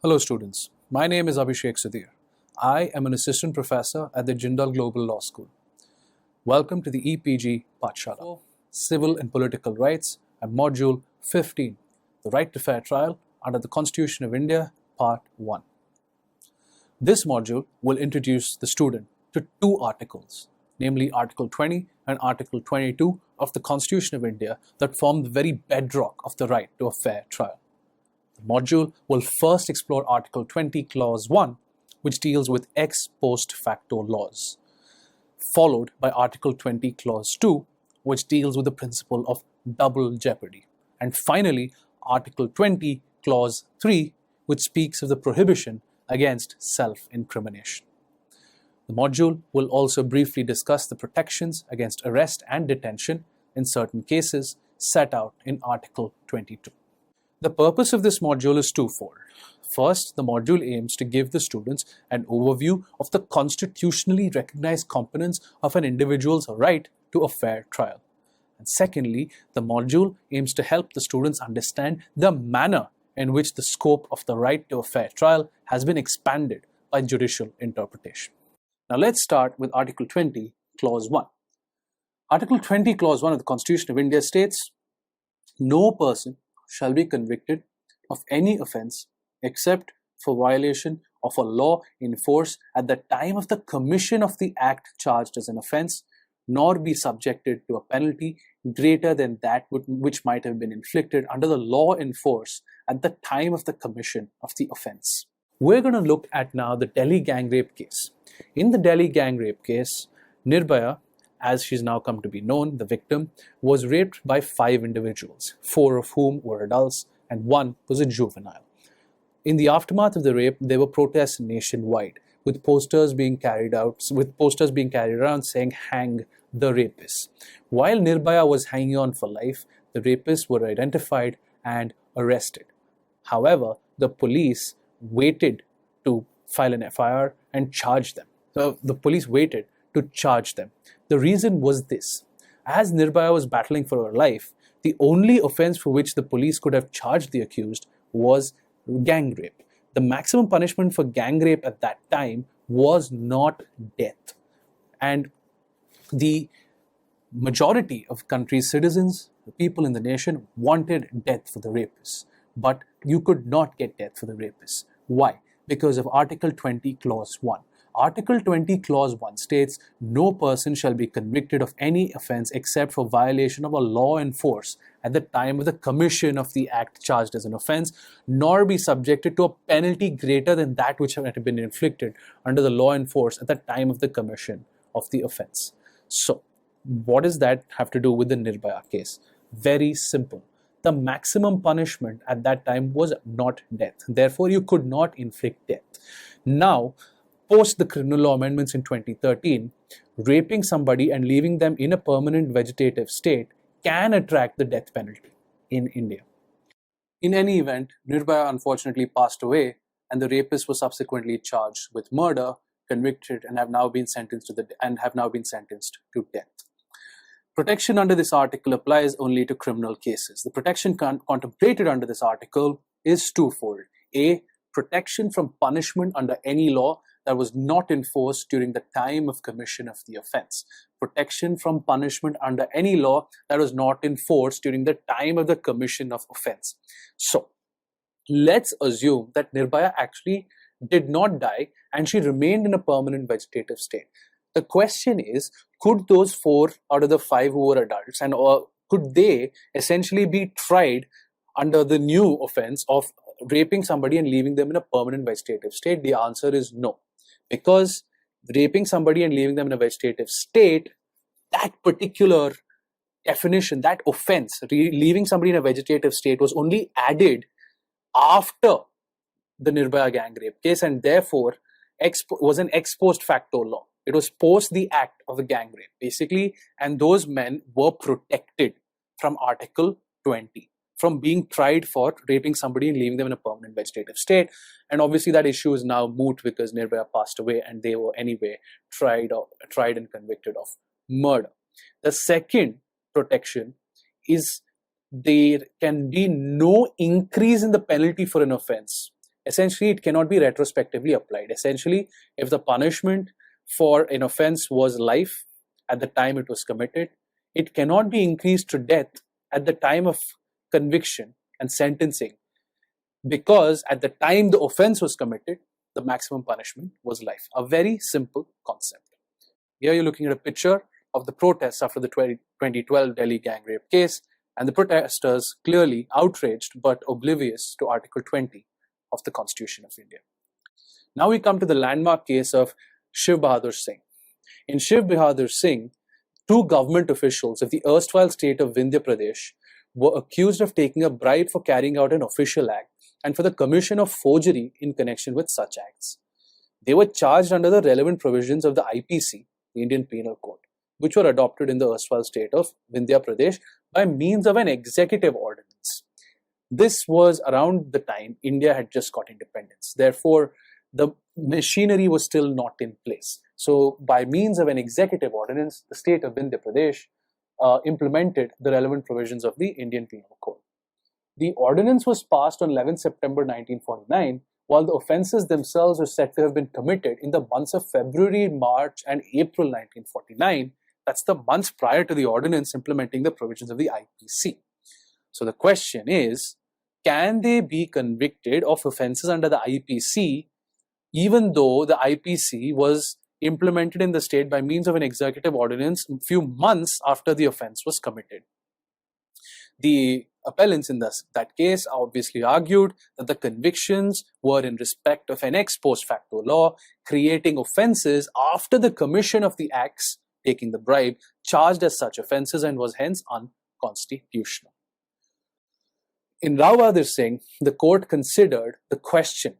Hello students, my name is Abhishek Sudhir. I am an assistant professor at the Jindal Global Law School. Welcome to the EPG Pathshala, Civil and Political Rights and Module 15, The Right to Fair Trial under the Constitution of India, Part 1. This module will introduce the student to two articles, namely Article 20 and Article 22 of the Constitution of India that form the very bedrock of the right to a fair trial. The module will first explore Article 20, Clause 1, which deals with ex post facto laws, followed by Article 20, Clause 2, which deals with the principle of double jeopardy, and finally, Article 20, Clause 3, which speaks of the prohibition against self-incrimination. The module will also briefly discuss the protections against arrest and detention in certain cases set out in Article 22. The purpose of this module is twofold. First, the module aims to give the students an overview of the constitutionally recognized components of an individual's right to a fair trial. And secondly, the module aims to help the students understand the manner in which the scope of the right to a fair trial has been expanded by judicial interpretation. Now let's start with Article 20, Clause 1. Article 20, Clause 1 of the Constitution of India states, "No person shall be convicted of any offence except for violation of a law in force at the time of the commission of the act charged as an offence, nor be subjected to a penalty greater than that which might have been inflicted under the law in force at the time of the commission of the offence." We're going to look at now the Delhi gang rape case. In the Delhi gang rape case, Nirbhaya, as she's now come to be known, the victim, was raped by 5 individuals, 4 of whom were adults and 1 was a juvenile. In the aftermath of the rape, there were protests nationwide, with posters being carried around saying, "Hang the rapists." While Nirbhaya was hanging on for life, the rapists were identified and arrested. However, the police waited to file an FIR and charge them. So the police waited to charge them. The reason was this. As Nirbhaya was battling for her life, the only offense for which the police could have charged the accused was gang rape. The maximum punishment for gang rape at that time was not death. And the majority of country's citizens, the people in the nation, wanted death for the rapists. But you could not get death for the rapists. Why? Because of Article 20, Clause 1. Article 20, Clause 1 states, "No person shall be convicted of any offence except for violation of a law in force at the time of the commission of the act charged as an offence, nor be subjected to a penalty greater than that which had been inflicted under the law in force at the time of the commission of the offence." So, what does that have to do with the Nirbhaya case? Very simple. The maximum punishment at that time was not death. Therefore, you could not inflict death. Now, post the criminal law amendments in 2013, raping somebody and leaving them in a permanent vegetative state can attract the death penalty in India. In any event, Nirbhaya unfortunately passed away, and the rapists were subsequently charged with murder, convicted, and have now been sentenced to death. Protection under this article applies only to criminal cases. The protection contemplated under this article is twofold. A, protection from punishment under any law that was not enforced during the time of commission of the offense. Protection from punishment under any law that was not enforced during the time of the commission of offense. So, let's assume that Nirbhaya actually did not die and she remained in a permanent vegetative state. The question is, could those 4 out of the 5 who were adults, and could they essentially be tried under the new offense of raping somebody and leaving them in a permanent vegetative state? The answer is no. Because raping somebody and leaving them in a vegetative state, that particular definition, that offense, leaving somebody in a vegetative state, was only added after the Nirbhaya gang rape case, and therefore was an ex post facto law. It was post the act of the gang rape, basically, and those men were protected from Article 20. From being tried for raping somebody and leaving them in a permanent vegetative state. And obviously that issue is now moot because Nirbhaya passed away and they were anyway tried and convicted of murder. The second protection is there can be no increase in the penalty for an offense essentially it cannot be retrospectively applied. Essentially, if the punishment for an offense was life at the time it was committed, it cannot be increased to death at the time of conviction and sentencing, because at the time the offense was committed, the maximum punishment was life. A very simple concept. Here you're looking at a picture of the protests after the 2012 Delhi gang rape case, and the protesters clearly outraged but oblivious to Article 20 of the Constitution of India. Now we come to the landmark case of Shiv Bahadur Singh. In Shiv Bahadur Singh, two government officials of the erstwhile state of Vindhya Pradesh were accused of taking a bribe for carrying out an official act and for the commission of forgery in connection with such acts. They were charged under the relevant provisions of the IPC, the Indian Penal Code, which were adopted in the erstwhile state of Vindhya Pradesh by means of an executive ordinance. This was around the time India had just got independence. Therefore, the machinery was still not in place. So, by means of an executive ordinance, the state of Vindhya Pradesh implemented the relevant provisions of the Indian Penal Code. The ordinance was passed on 11 September 1949, while the offences themselves were said to have been committed in the months of February, March, and April 1949. That's the months prior to the ordinance implementing the provisions of the IPC. So the question is, can they be convicted of offences under the IPC even though the IPC was implemented in the state by means of an executive ordinance a few months after the offence was committed? The appellants in that case obviously argued that the convictions were in respect of an ex post facto law, creating offences after the commission of the acts taking the bribe, charged as such offences, and was hence unconstitutional. In Rao Bahadur Singh, the court considered the question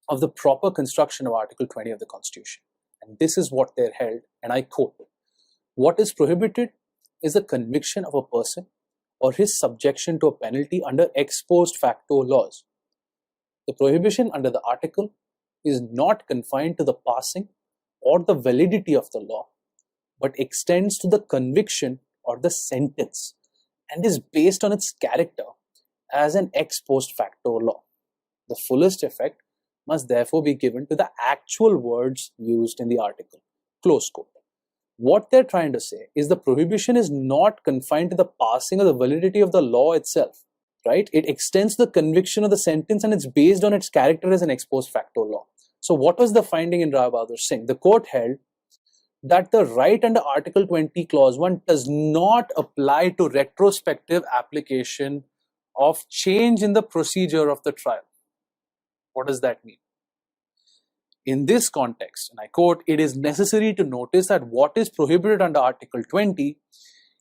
of the proper construction of Article 20 of the Constitution. And this is what they held, and I quote, "What is prohibited is the conviction of a person or his subjection to a penalty under ex post facto laws. The prohibition under the article is not confined to the passing or the validity of the law, but extends to the conviction or the sentence and is based on its character as an ex post facto law. The fullest effect must therefore be given to the actual words used in the article." Close quote. What they're trying to say is the prohibition is not confined to the passing or the validity of the law itself, right? It extends the conviction of the sentence and it's based on its character as an ex post facto law. So what was the finding in Rao Bahadur Singh? The court held that the right under Article 20 Clause 1 does not apply to retrospective application of change in the procedure of the trial. What does that mean? In this context, and I quote, "It is necessary to notice that what is prohibited under Article 20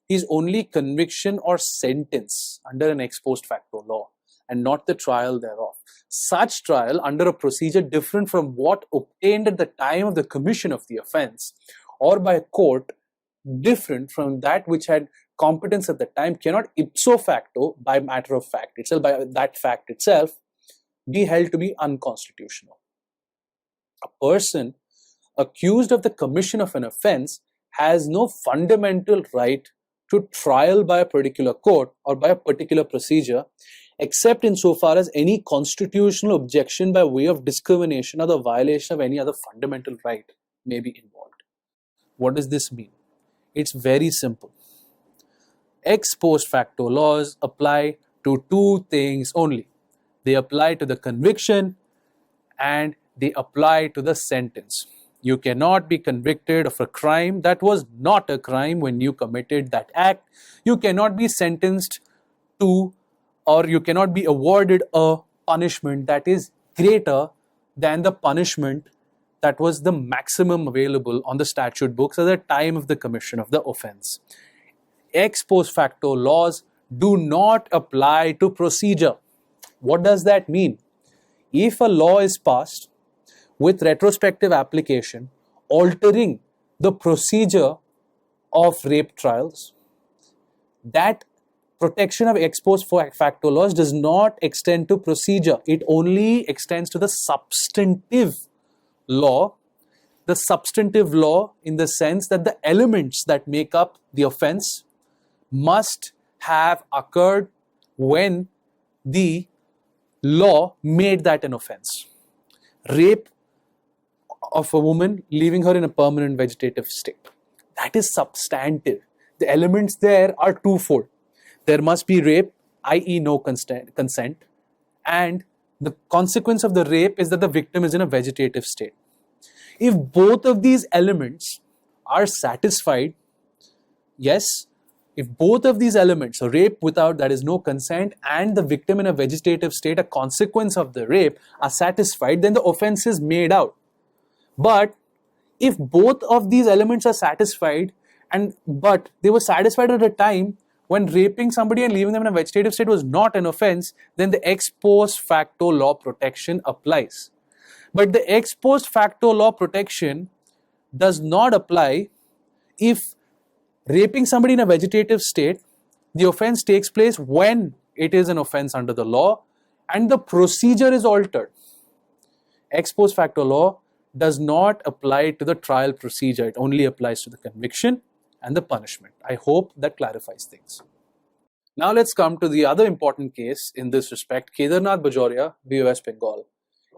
is only conviction or sentence under an ex post facto law, and not the trial thereof. Such trial under a procedure different from what obtained at the time of the commission of the offence, or by a court different from that which had competence at the time, cannot ipso facto, by matter of fact itself, by that fact itself, be held to be unconstitutional. A person accused of the commission of an offence has no fundamental right to trial by a particular court or by a particular procedure, except insofar as any constitutional objection by way of discrimination or the violation of any other fundamental right may be involved." What does this mean? It's very simple. Ex post facto laws apply to two things only. They apply to the conviction and they apply to the sentence. You cannot be convicted of a crime that was not a crime when you committed that act. You cannot be sentenced to, or you cannot be awarded a punishment that is greater than the punishment that was the maximum available on the statute books at the time of the commission of the offense. Ex post facto laws do not apply to procedure. What does that mean? If a law is passed with retrospective application altering the procedure of rape trials, that protection of ex post facto laws does not extend to procedure. It only extends to the substantive law. The substantive law in the sense that the elements that make up the offense must have occurred when the law made that an offense. Rape of a woman, leaving her in a permanent vegetative state. That is substantive. The elements there are twofold. There must be rape, i.e. no consent, and the consequence of the rape is that the victim is in a vegetative state. If both of these elements are satisfied, yes, if both of these elements, so rape without, that is no consent, and the victim in a vegetative state, a consequence of the rape, are satisfied, then the offense is made out. But if both of these elements are satisfied, but they were satisfied at a time when raping somebody and leaving them in a vegetative state was not an offense, then the ex post facto law protection applies. But the ex post facto law protection does not apply if raping somebody in a vegetative state, the offense takes place when it is an offense under the law and the procedure is altered. Ex post facto law does not apply to the trial procedure. It only applies to the conviction and the punishment. I hope that clarifies things. Now let's come to the other important case in this respect, Kedarnath Bajoria v. West Bengal.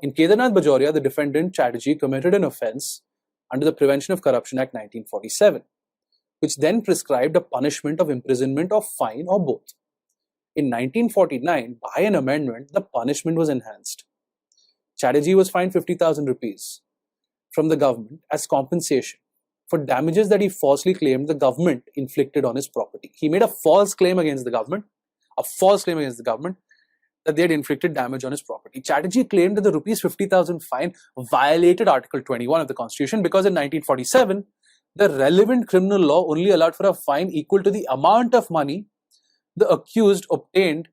In Kedarnath Bajoria, the defendant Chatterjee committed an offense under the Prevention of Corruption Act 1947, which then prescribed a punishment of imprisonment or fine or both. In 1949, by an amendment, the punishment was enhanced. Chatterjee was fined 50,000 rupees from the government as compensation for damages that he falsely claimed the government inflicted on his property. He made a false claim against the government, that they had inflicted damage on his property. Chatterjee claimed that the rupees 50,000 fine violated Article 21 of the Constitution because in 1947, the relevant criminal law only allowed for a fine equal to the amount of money the accused obtained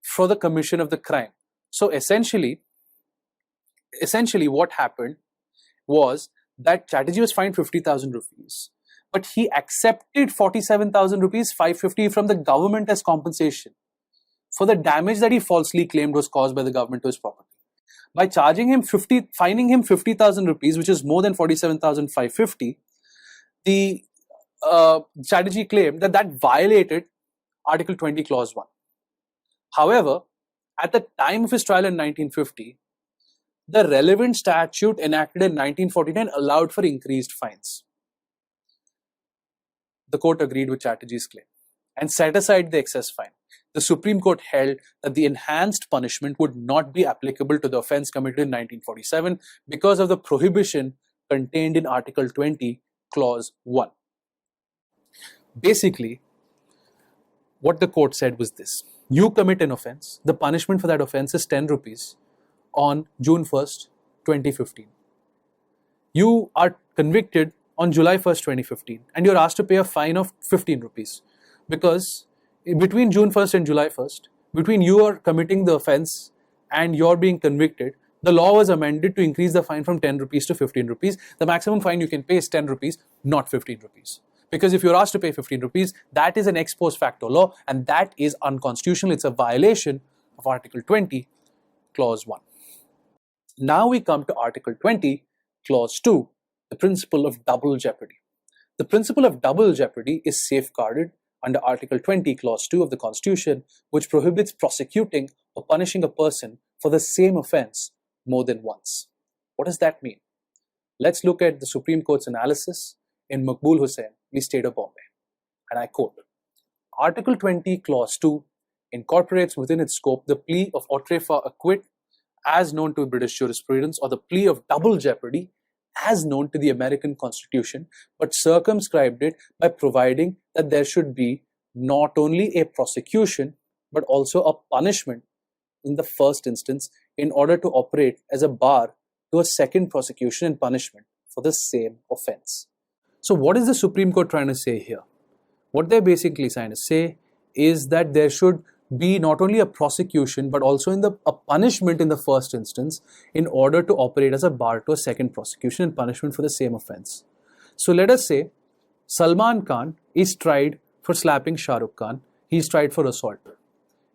for the commission of the crime. So essentially what happened was that Chatterjee was fined 50,000 rupees, but he accepted 47,000 rupees, 550 from the government as compensation for the damage that he falsely claimed was caused by the government to his property. By fining him 50,000 rupees, which is more than 47,550, the Chatterjee claimed that violated Article 20, Clause 1. However, at the time of his trial in 1950, the relevant statute enacted in 1949 allowed for increased fines. The court agreed with Chatterjee's claim and set aside the excess fine. The Supreme Court held that the enhanced punishment would not be applicable to the offense committed in 1947 because of the prohibition contained in Article 20, Clause 1. Basically, what the court said was this: you commit an offense, the punishment for that offense is 10 rupees on June 1st, 2015. You are convicted on July 1st, 2015, and you're asked to pay a fine of 15 rupees because between June 1st and July 1st, between you are committing the offense and you're being convicted, the law was amended to increase the fine from 10 rupees to 15 rupees. The maximum fine you can pay is 10 rupees, not 15 rupees. Because if you're asked to pay 15 rupees, that is an ex post facto law, and that is unconstitutional. It's a violation of Article 20, Clause 1. Now we come to Article 20, Clause 2, the principle of double jeopardy. The principle of double jeopardy is safeguarded under Article 20, Clause 2 of the Constitution, which prohibits prosecuting or punishing a person for the same offense more than once. What does that mean? Let's look at the Supreme Court's analysis in Maqbool Hussain v. State of Bombay. And I quote, Article 20, Clause 2 incorporates within its scope the plea of autrefa acquit as known to British jurisprudence, or the plea of double jeopardy as known to the American Constitution, but circumscribed it by providing that there should be not only a prosecution but also a punishment in the first instance in order to operate as a bar to a second prosecution and punishment for the same offense. So what is the Supreme Court trying to say here? What they're basically trying to say is that there should be not only a prosecution but also a punishment in the first instance in order to operate as a bar to a second prosecution and punishment for the same offense. So let us say Salman Khan is tried for slapping Shah Rukh Khan. He is tried for assault.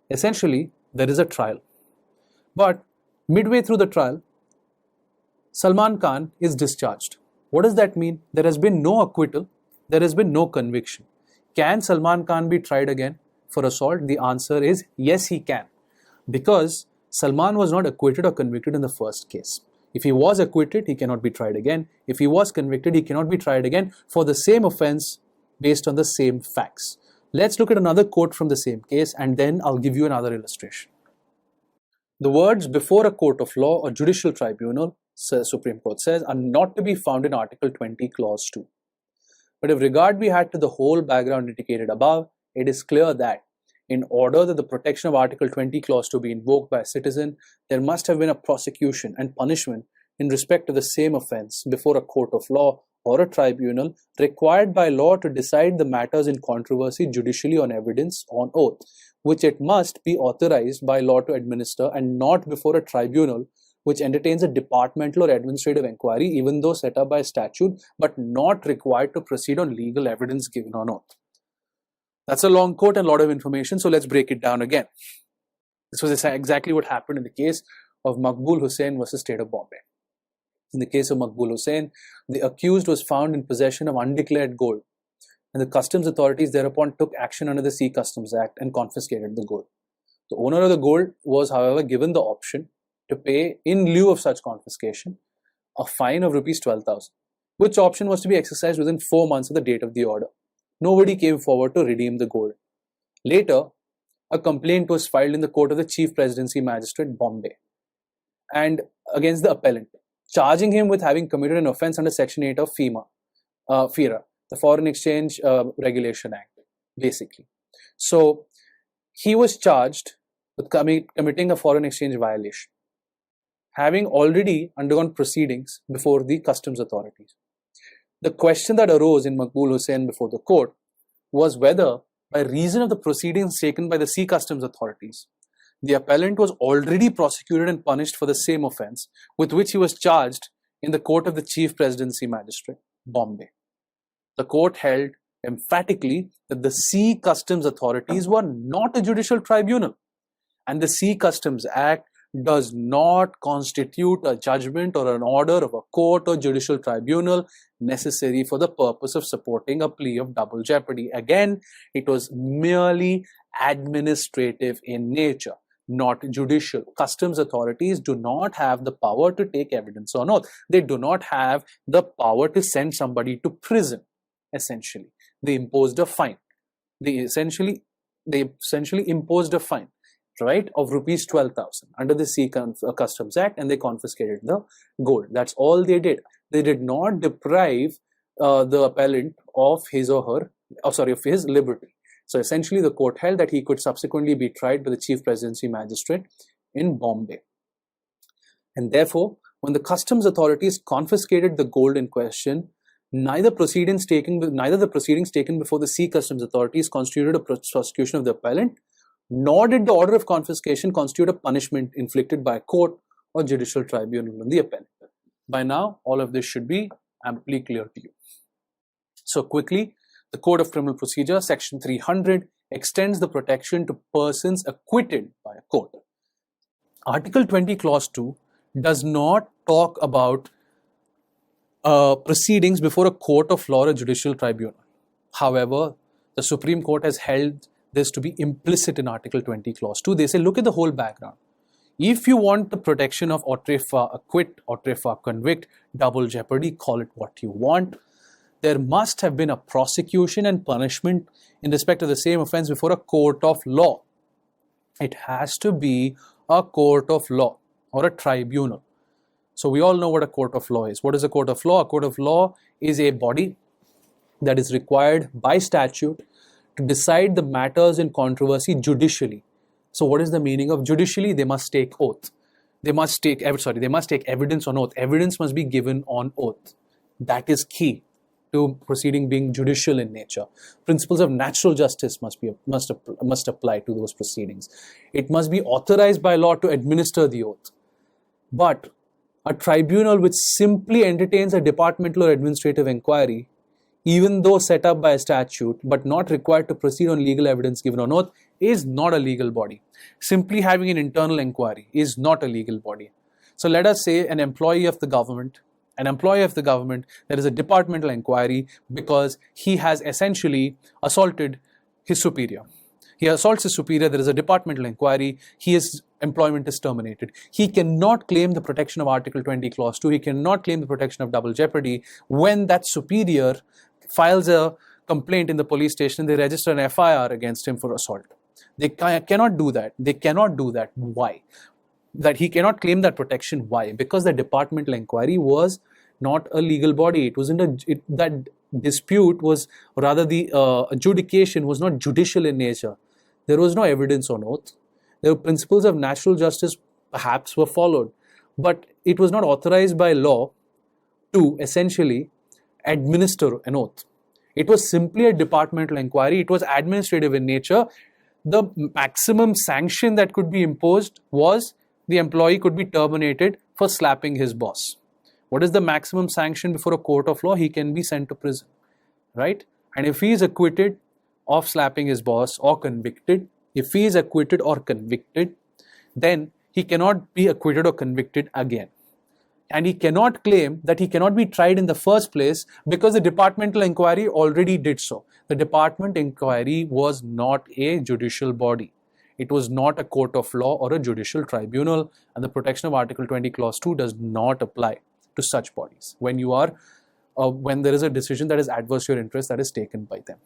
Essentially, there is a trial. But midway through the trial, Salman Khan is discharged. What does that mean? There has been no acquittal. There has been no conviction. Can Salman Khan be tried again for assault? The answer is yes, he can. Because Salman was not acquitted or convicted in the first case. If he was acquitted, he cannot be tried again. If he was convicted, he cannot be tried again for the same offense based on the same facts. Let's look at another quote from the same case, and then I'll give you another illustration. The words "before a court of law or judicial tribunal," Supreme Court says, are not to be found in Article 20, Clause 2. But if regard be had to the whole background indicated above, it is clear that in order that the protection of Article 20, Clause 2 be invoked by a citizen, there must have been a prosecution and punishment in respect to the same offense before a court of law or a tribunal required by law to decide the matters in controversy judicially on evidence on oath, which it must be authorized by law to administer, and not before a tribunal which entertains a departmental or administrative inquiry, even though set up by statute, but not required to proceed on legal evidence given on oath. That's a long quote and a lot of information, so let's break it down again. This was exactly what happened in the case of Maqbool Hussain versus State of Bombay. In the case of Maqbool Hussain, the accused was found in possession of undeclared gold, and the customs authorities thereupon took action under the Sea Customs Act and confiscated the gold. The owner of the gold was, however, given the option to pay, in lieu of such confiscation, a fine of rupees 12,000, which option was to be exercised within 4 months of the date of the order. Nobody came forward to redeem the gold. Later, a complaint was filed in the court of the Chief Presidency Magistrate, Bombay, and against the appellant, charging him with having committed an offence under Section 8 of FERA, the Foreign Exchange Regulation Act, basically. So, he was charged with committing a foreign exchange violation, having already undergone proceedings before the customs authorities. The question that arose in Maqbool Hussain before the court was whether, by reason of the proceedings taken by the Sea Customs authorities, the appellant was already prosecuted and punished for the same offence with which he was charged in the court of the Chief Presidency Magistrate, Bombay. The court held emphatically that the Sea Customs authorities were not a judicial tribunal, and the Sea Customs Act does not constitute a judgment or an order of a court or judicial tribunal necessary for the purpose of supporting a plea of double jeopardy. Again, it was merely administrative in nature, not judicial. Customs authorities do not have the power to take evidence on oath. They do not have the power to send somebody to prison, essentially. They imposed a fine. They essentially imposed a fine, right, of rupees 12,000 under the Sea Customs Act, and they confiscated the gold. That's all they did. They did not deprive the appellant of his liberty. So essentially, the court held that he could subsequently be tried by the Chief Presidency Magistrate in Bombay. And therefore, when the customs authorities confiscated the gold in question, neither the proceedings taken before the Sea Customs authorities constituted a prosecution of the appellant, nor did the order of confiscation constitute a punishment inflicted by a court or judicial tribunal on the appellant. By now, all of this should be amply clear to you. So quickly, the Code of Criminal Procedure, Section 300, extends the protection to persons acquitted by a court. Article 20, Clause 2 does not talk about proceedings before a court of law or a judicial tribunal. However, the Supreme Court has held this to be implicit in Article 20, Clause 2. They say, look at the whole background. If you want the protection of autrefa acquit, autrefa convict, double jeopardy, call it what you want, there must have been a prosecution and punishment in respect of the same offense before a court of law. It has to be a court of law or a tribunal. So we all know what a court of law is. What is a court of law? A court of law is a body that is required by statute to decide the matters in controversy judicially. So what is the meaning of judicially? They must take oath. They must take evidence on oath. Evidence must be given on oath. That is key to proceeding being judicial in nature. Principles of natural justice must apply to those proceedings. It must be authorized by law to administer the oath. But a tribunal which simply entertains a departmental or administrative inquiry, even though set up by a statute but not required to proceed on legal evidence given on oath, is not a legal body. Simply having an internal inquiry is not a legal body. So let us say an employee of the government, there is a departmental inquiry because he has essentially assaulted his superior. He assaults his superior, there is a departmental inquiry, his employment is terminated. He cannot claim the protection of Article 20 Clause 2, he cannot claim the protection of double jeopardy when that superior files a complaint in the police station, they register an FIR against him for assault. They cannot do that. They cannot do that. Why? That he cannot claim that protection. Why? Because the departmental inquiry was not a legal body. It wasn't that dispute was, or rather the adjudication was not judicial in nature. There was no evidence on oath. The principles of natural justice perhaps were followed, but it was not authorized by law to essentially administer an oath. It was simply a departmental inquiry. It was administrative in nature. The maximum sanction that could be imposed was the employee could be terminated for slapping his boss. What is the maximum sanction before a court of law? He can be sent to prison, right? And if he is acquitted of slapping his boss or convicted, if he is acquitted or convicted, then he cannot be acquitted or convicted again. And he cannot claim that he cannot be tried in the first place because the departmental inquiry already did so. The department inquiry was not a judicial body. It was not a court of law or a judicial tribunal, and the protection of Article 20 Clause 2 does not apply to such bodies when there is a decision that is adverse to your interest that is taken by them.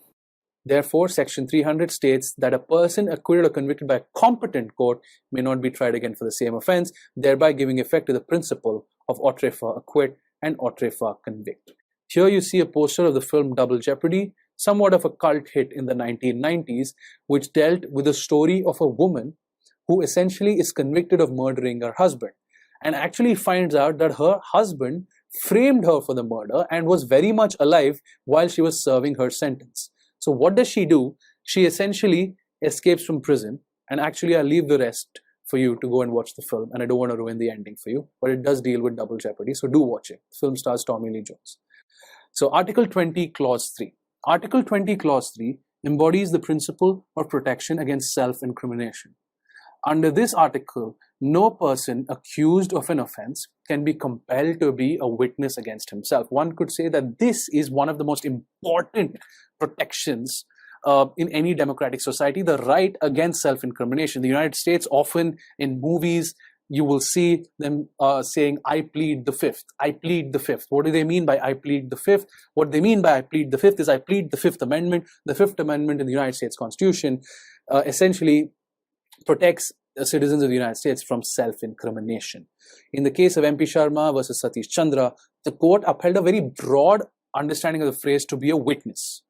Therefore, Section 300 states that a person acquitted or convicted by a competent court may not be tried again for the same offense, thereby giving effect to the principle of autre faire acquit and autre faire convict. Here you see a poster of the film Double Jeopardy, somewhat of a cult hit in the 1990s, which dealt with the story of a woman who essentially is convicted of murdering her husband and actually finds out that her husband framed her for the murder and was very much alive while she was serving her sentence. So what does she do? She essentially escapes from prison, and actually I'll leave the rest for you to go and watch the film, and I don't want to ruin the ending for you, but it does deal with double jeopardy, so do watch it. The film stars Tommy Lee Jones. So Article 20 Clause 3. Article 20 Clause 3 embodies the principle of protection against self-incrimination. Under this article, no person accused of an offense can be compelled to be a witness against himself. One could say that this is one of the most important protections in any democratic society, the right against self-incrimination. The United States, often in movies, you will see them saying, I plead the fifth. I plead the fifth. What do they mean by I plead the fifth? What they mean by I plead the fifth is I plead the Fifth Amendment. The Fifth Amendment in the United States Constitution essentially protects citizens of the United States from self-incrimination. In the case of MP Sharma versus Satish Chandra, the court upheld a very broad understanding of the phrase to be a witness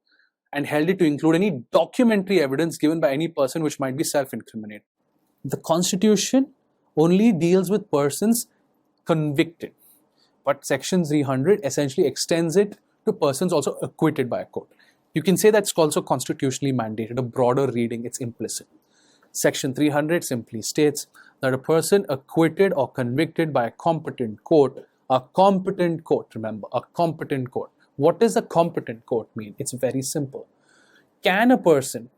and held it to include any documentary evidence given by any person which might be self-incriminated. The Constitution only deals with persons convicted, but Section 300 essentially extends it to persons also acquitted by a court. You can say that's also constitutionally mandated. A broader reading, it's implicit. Section 300 simply states that a person acquitted or convicted by a competent court, remember, a competent court. What does a competent court mean? It's very simple. Can a person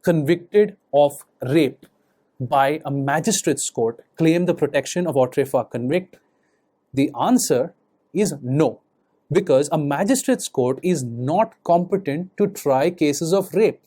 convicted of rape by a magistrate's court claim the protection of autre faire convict? The answer is no, because a magistrate's court is not competent to try cases of rape.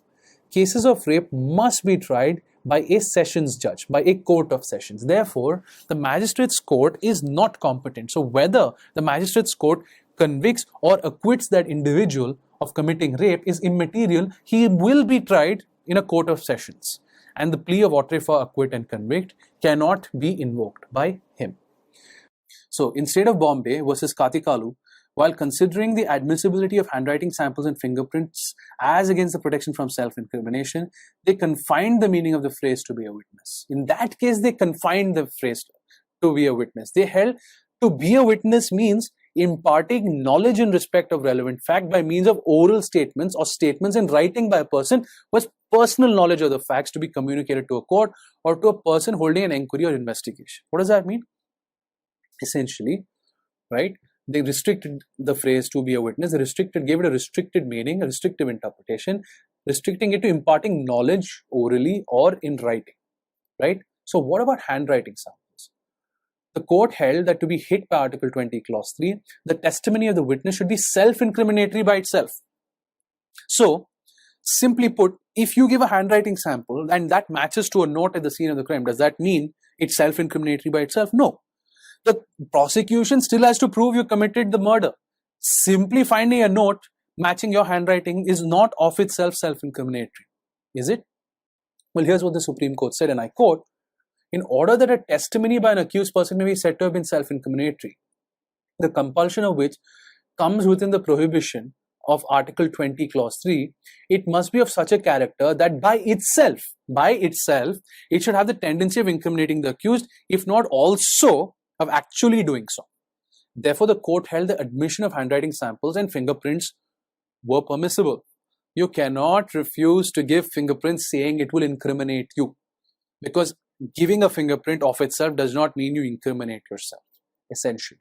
Cases of rape must be tried by a sessions judge, by a court of sessions. Therefore, the magistrate's court is not competent. So whether the magistrate's court convicts or acquits that individual of committing rape is immaterial. He will be tried in a court of sessions, and the plea of autre faire acquit and convict cannot be invoked by him. So in State of Bombay versus Katikalu, while considering the admissibility of handwriting samples and fingerprints as against the protection from self-incrimination, they confined the meaning of the phrase to be a witness. In that case, they confined the phrase to be a witness. They held to be a witness means imparting knowledge in respect of relevant fact by means of oral statements or statements in writing by a person who has personal knowledge of the facts to be communicated to a court or to a person holding an inquiry or investigation. What does that mean? Essentially, right? They restricted the phrase to be a witness. They gave it a restricted meaning, a restrictive interpretation, restricting it to imparting knowledge orally or in writing, right? So what about handwriting samples? The court held that to be hit by Article 20, Clause 3, the testimony of the witness should be self-incriminatory by itself. So, simply put, if you give a handwriting sample and that matches to a note at the scene of the crime, does that mean it's self-incriminatory by itself? No. The prosecution still has to prove you committed the murder. Simply finding a note matching your handwriting is not of itself self-incriminatory, is it? Well, here's what the Supreme Court said, and I quote, "In order that a testimony by an accused person may be said to have been self-incriminatory, the compulsion of which comes within the prohibition of Article 20, Clause 3, it must be of such a character that by itself, it should have the tendency of incriminating the accused, if not also of actually doing so." Therefore, the court held the admission of handwriting samples and fingerprints were permissible. You cannot refuse to give fingerprints saying it will incriminate you, because giving a fingerprint of itself does not mean you incriminate yourself, essentially.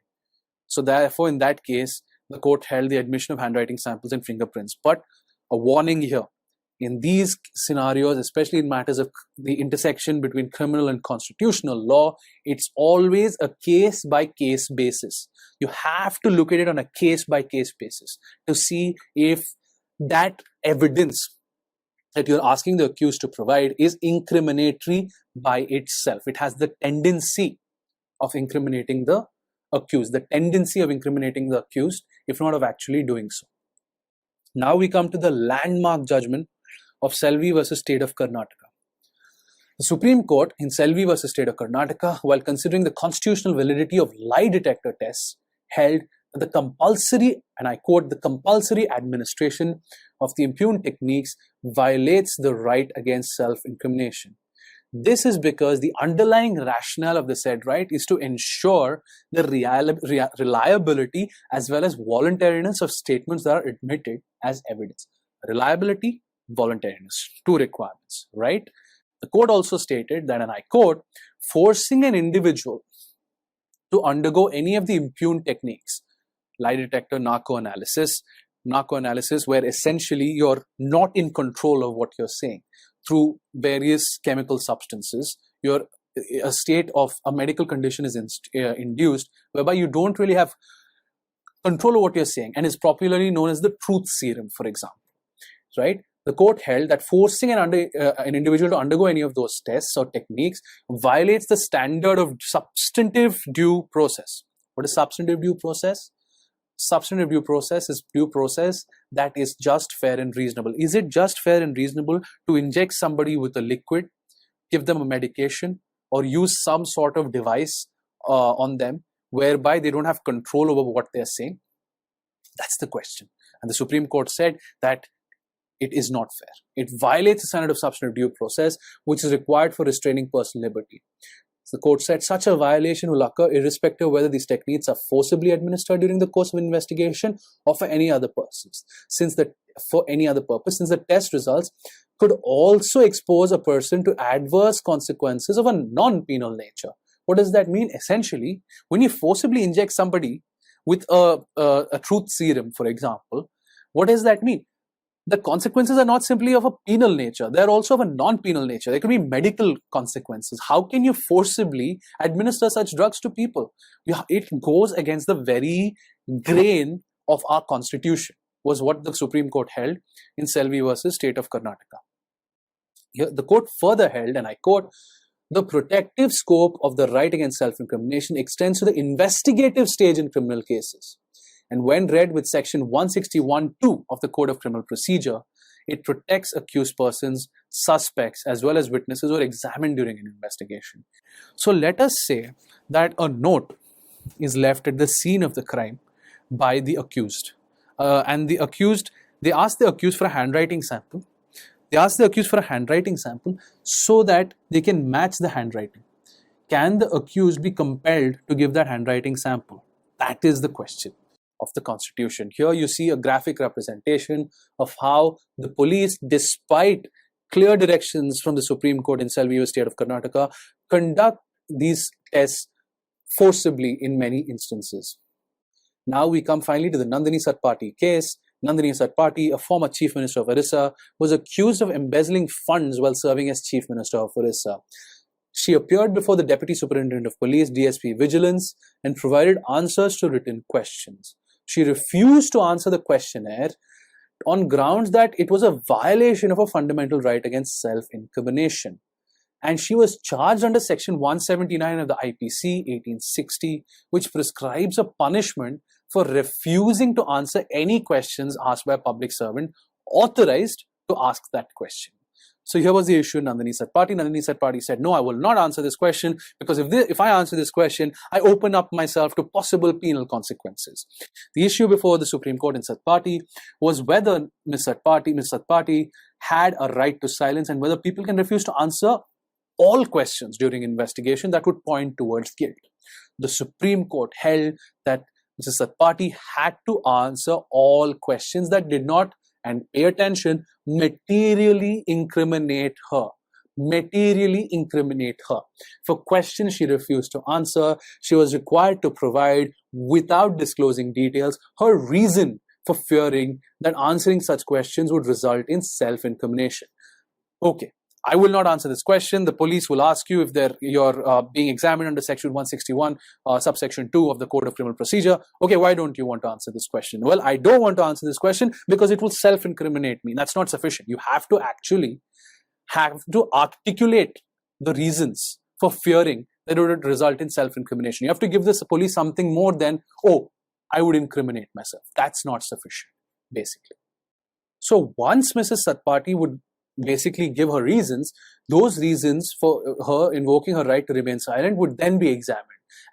So therefore, in that case, the court held the admission of handwriting samples and fingerprints. But a warning here, in these scenarios, especially in matters of the intersection between criminal and constitutional law, it's always a case-by-case basis. You have to look at it on a case-by-case basis to see if that evidence that you're asking the accused to provide is incriminatory by itself. It has the tendency of incriminating the accused, if not of actually doing so. Now we come to the landmark judgment of Selvi versus State of Karnataka. The Supreme Court in Selvi versus State of Karnataka, while considering the constitutional validity of lie detector tests, held that the compulsory, and I quote, "the compulsory administration of the impugned techniques violates the right against self-incrimination." This is because the underlying rationale of the said right is to ensure the reliability as well as voluntariness of statements that are admitted as evidence. Reliability, voluntariness, two requirements, right? The court also stated that, and I quote, "forcing an individual to undergo any of the impugned techniques, lie detector, narco analysis, where essentially you're not in control of what you're saying, through various chemical substances, a state of a medical condition is induced, whereby you don't really have control of what you're saying, and is popularly known as the truth serum, for example, right? The court held that forcing an individual to undergo any of those tests or techniques violates the standard of substantive due process. What is substantive due process? Substantive due process is due process that is just, fair and reasonable. Is it just, fair and reasonable to inject somebody with a liquid, give them a medication, or use some sort of device on them whereby they don't have control over what they're saying? That's the question. And the Supreme Court said that it is not fair. It violates the standard of substantive due process, which is required for restraining personal liberty. The court said such a violation will occur irrespective of whether these techniques are forcibly administered during the course of an investigation or for any other purpose, since the test results could also expose a person to adverse consequences of a non-penal nature. What does that mean? Essentially, when you forcibly inject somebody with a truth serum, for example, what does that mean? The consequences are not simply of a penal nature, they're also of a non-penal nature. There could be medical consequences. How can you forcibly administer such drugs to people? It goes against the very grain of our constitution, was what the Supreme Court held in Selvi versus State of Karnataka. Here, the court further held, and I quote, "the protective scope of the right against self-incrimination extends to the investigative stage in criminal cases. And when read with section 161(2) of the Code of Criminal Procedure, it protects accused persons, suspects, as well as witnesses who are examined during an investigation." So let us say that a note is left at the scene of the crime by the accused. And they ask the accused for a handwriting sample. So that they can match the handwriting. Can the accused be compelled to give that handwriting sample? That is the question of the Constitution. Here you see a graphic representation of how the police, despite clear directions from the Supreme Court in Selvi State of Karnataka, conduct these tests forcibly in many instances. Now we come finally to the Nandini Satpati case. Nandini Satpati, a former Chief Minister of Orissa, was accused of embezzling funds while serving as Chief Minister of Orissa. She appeared before the Deputy Superintendent of Police, DSP Vigilance, and provided answers to written questions. She refused to answer the questionnaire on grounds that it was a violation of a fundamental right against self-incrimination. And she was charged under Section 179 of the IPC 1860, which prescribes a punishment for refusing to answer any questions asked by a public servant authorized to ask that question. So here was the issue in Nandini Satpathy. Nandini Satpathy said, no, I will not answer this question, because if I answer this question, I open up myself to possible penal consequences. The issue before the Supreme Court in Satpathy was whether Ms. Satpathy had a right to silence, and whether people can refuse to answer all questions during investigation that would point towards guilt. The Supreme Court held that Mrs. Satpathy had to answer all questions that did not, and pay attention, materially incriminate her. Materially incriminate her. For questions she refused to answer, she was required to provide, without disclosing details, her reason for fearing that answering such questions would result in self-incrimination. Okay, I will not answer this question. The police will ask you if you're being examined under Section 161, subsection 2 of the Code of Criminal Procedure. Okay, why don't you want to answer this question? Well, I don't want to answer this question because it will self-incriminate me. That's not sufficient. You have to actually articulate the reasons for fearing that it would result in self-incrimination. You have to give the police something more than, oh, I would incriminate myself. That's not sufficient, basically. So once Mrs. Satpathy would basically give her reasons, those reasons for her invoking her right to remain silent would then be examined,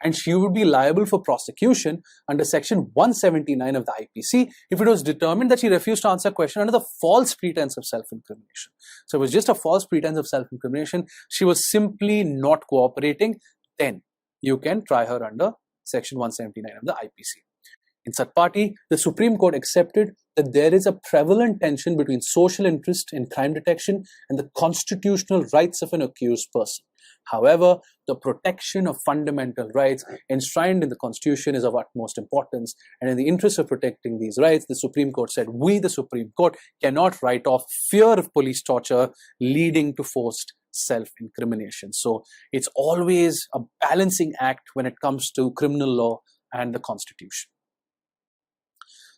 and she would be liable for prosecution under Section 179 of the IPC if it was determined that she refused to answer a question under the false pretense of self-incrimination. So it was just a false pretense of self-incrimination. She was simply not cooperating. Then you can try her under Section 179 of the IPC. In Satpathy, the Supreme Court accepted that there is a prevalent tension between social interest in crime detection and the constitutional rights of an accused person. However, the protection of fundamental rights enshrined in the Constitution is of utmost importance, and in the interest of protecting these rights, the Supreme Court said, we, the Supreme Court, cannot write off fear of police torture leading to forced self-incrimination. So it's always a balancing act when it comes to criminal law and the Constitution.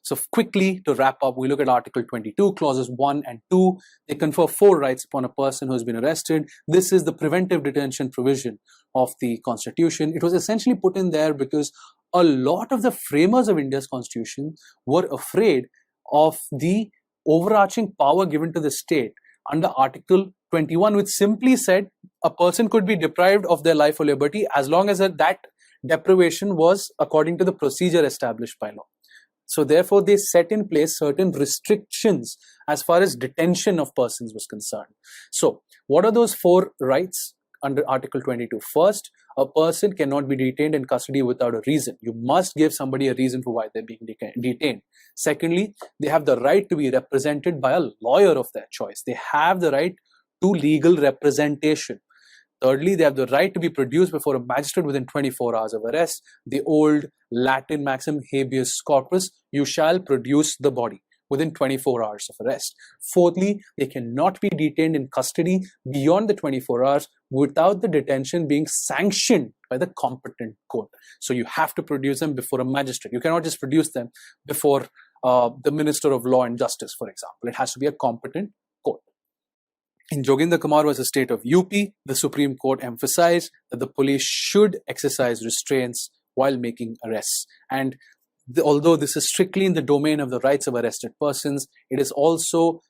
So quickly, to wrap up, we look at Article 22, Clauses 1 and 2. They confer 4 rights upon a person who has been arrested. This is the preventive detention provision of the Constitution. It was essentially put in there because a lot of the framers of India's Constitution were afraid of the overarching power given to the state under Article 21, which simply said a person could be deprived of their life or liberty as long as that deprivation was according to the procedure established by law. So therefore, they set in place certain restrictions as far as detention of persons was concerned. So what are those 4 rights under Article 22? First, a person cannot be detained in custody without a reason. You must give somebody a reason for why they're being detained. Secondly, they have the right to be represented by a lawyer of their choice. They have the right to legal representation. Thirdly, they have the right to be produced before a magistrate within 24 hours of arrest. The old Latin maxim, habeas corpus, you shall produce the body within 24 hours of arrest. Fourthly, they cannot be detained in custody beyond the 24 hours without the detention being sanctioned by the competent court. So you have to produce them before a magistrate. You cannot just produce them before the Minister of Law and Justice, for example. It has to be a competent court. In Joginder Kumar versus State of UP, the Supreme Court emphasized that the police should exercise restraints while making arrests. And although this is strictly in the domain of the rights of arrested persons, it is also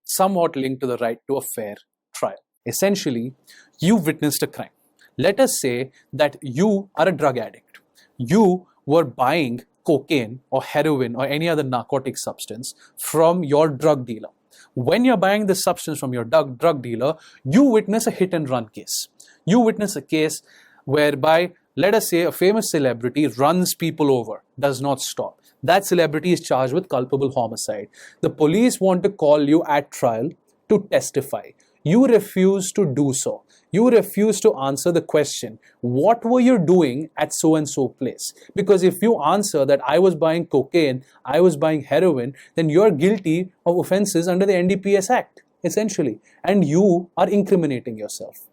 somewhat linked to the right to a fair trial. Essentially, you witnessed a crime. Let us say that you are a drug addict. You were buying cocaine or heroin or any other narcotic substance from your drug dealer. When you're buying this substance from your drug dealer, you witness a hit and run case. You witness a case whereby, let us say, a famous celebrity runs people over, does not stop. That celebrity is charged with culpable homicide. The police want to call you at trial to testify. You refuse to do so. You refuse to answer the question, what were you doing at so-and-so place? Because if you answer that I was buying cocaine, I was buying heroin, then you're guilty of offenses under the NDPS Act, essentially. And you are incriminating yourself.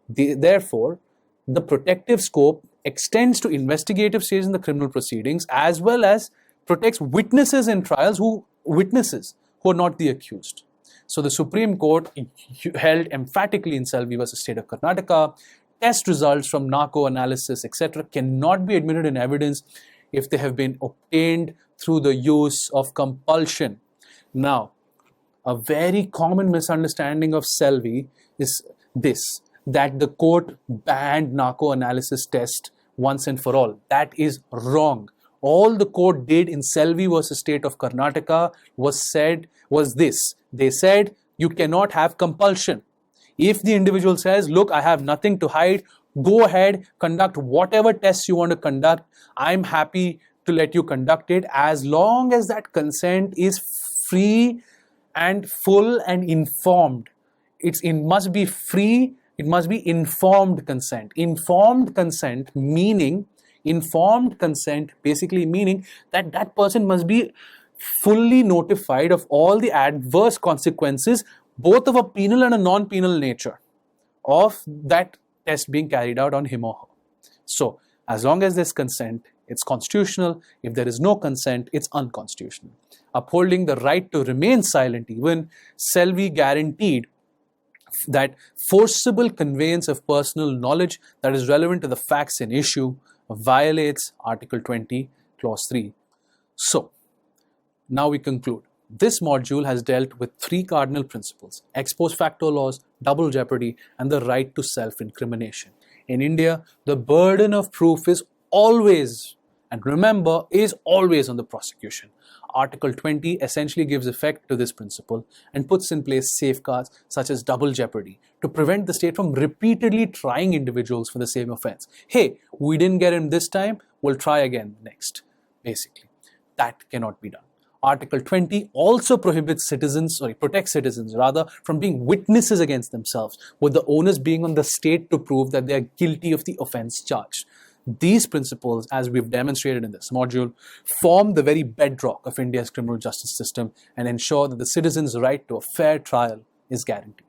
Therefore, the protective scope extends to investigative stage in the criminal proceedings as well as protects witnesses in trials who who are not the accused. So the Supreme Court held emphatically in Selvi versus State of Karnataka, test results from narco analysis, etc., cannot be admitted in evidence if they have been obtained through the use of compulsion. Now, a very common misunderstanding of Selvi is this, that the court banned narco analysis test once and for all. That is wrong. All the court did in Selvi versus State of Karnataka was this. They said you cannot have compulsion. If the individual says, look, I have nothing to hide, go ahead, conduct whatever tests you want to conduct. I'm happy to let you conduct it as long as that consent is free and full and informed. It must be free, it must be informed consent. Informed consent basically meaning that that person must be fully notified of all the adverse consequences, both of a penal and a non-penal nature, of that test being carried out on him or her. So, as long as there's consent, it's constitutional. If there is no consent, it's unconstitutional. Upholding the right to remain silent even, Selvi guaranteed that forcible conveyance of personal knowledge that is relevant to the facts in issue violates Article 20, Clause 3. So, now we conclude. This module has dealt with three cardinal principles: ex post facto laws, double jeopardy, and the right to self-incrimination. In India, the burden of proof is always, and remember, is always on the prosecution. Article 20 essentially gives effect to this principle and puts in place safeguards such as double jeopardy to prevent the state from repeatedly trying individuals for the same offense. Hey, we didn't get him this time, we'll try again next. Basically, that cannot be done. Article 20 also protects citizens from being witnesses against themselves, with the onus being on the state to prove that they are guilty of the offense charged. These principles, as we've demonstrated in this module, form the very bedrock of India's criminal justice system and ensure that the citizen's right to a fair trial is guaranteed.